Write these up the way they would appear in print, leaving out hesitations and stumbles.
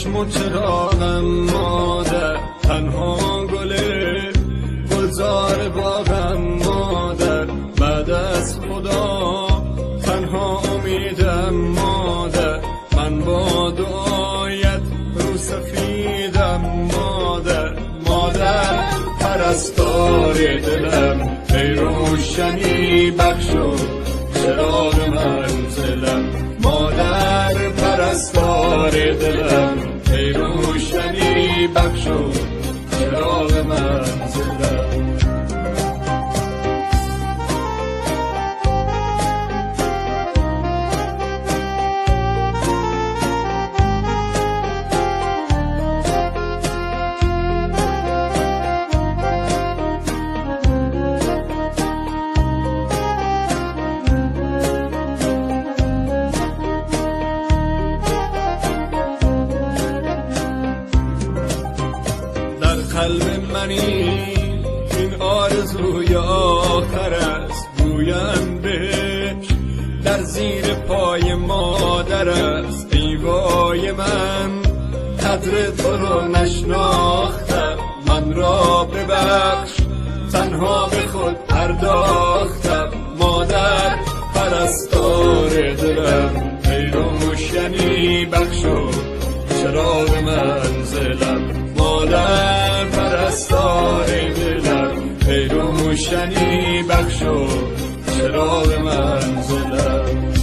چشم و چراغم مادر، تنها گلزار باغم مادر، بعد از خدا تنها امیدم مادر، من با دعایت رو سفیدم مادر، مادر پرستار دلم، ای روشنی بخش و چراغ منزلم، مادر پرستار دلم، ای روشنی بخش و چراغ منزلم. قلب منی این آرزوی آخر است، گویم بهش در زیر پای مادر است، ای وای من قدر تو رو نشناختم، من را ببخش تنها به خود پرداختم، مادر پرستار دلم، ای روشنی بخش و چراغ منزلم، مادر پرستار دلم، ای روشنی بخش و چراغ منزلم.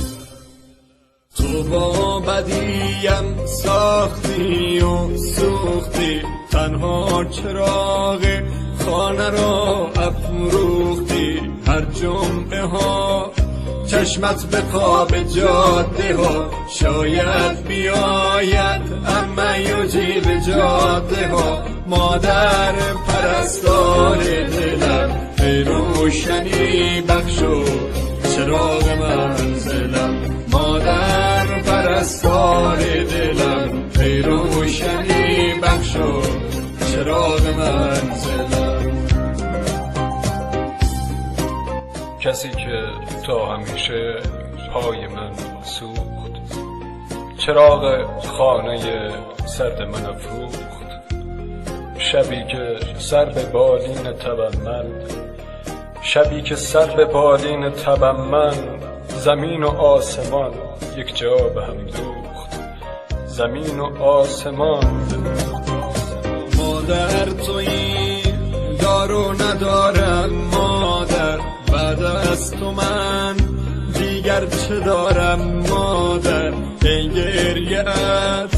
تو با بدیم ساختی و سوختی، تنها چراغ خانه را افروختی، هر جمعه ها چشمت به خواب جاده ها، شاید بیاید اما یجیب جاده ها، مادر پرستار دلم، ای روشنی بخش و چراغ منزلم، مادر پرستار دلم، ای روشنی بخش و چراغ منزلم. کسی که تا همیشه پای من سوخت، چراغ خانه سرد من افروخت، شبی که سر به بالین تبم من، شبی که سر به بالین تبم من، زمین و آسمان یک جا به هم دوخت، زمین و آسمان. مادر تویی دارو ندارم مادر، بعد از تو من دیگر چه دارم مادر، ای گریه‌ات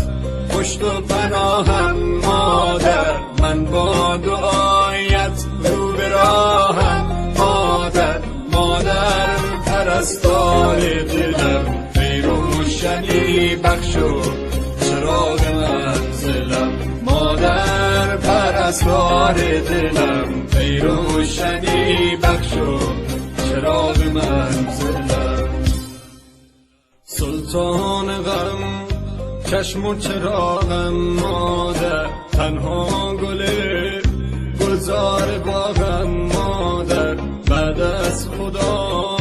پشت و پناهم مادر، من با دعایت رو به راهم مادر، مادر پرستار دلم، ای روشنی بخش و چراغ منزلم، مادر پرستار دلم، ای روشنی بخش و چراغ منزلم. سلطان غم چشم و چراغم مادر، تنها گلزار باغم مادر، بعد از خدا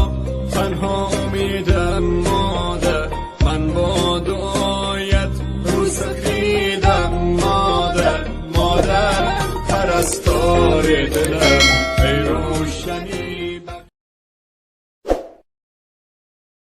تنها امیدم مادر، من با دعایت رو سفیدم مادر، مادر پرستار دلم،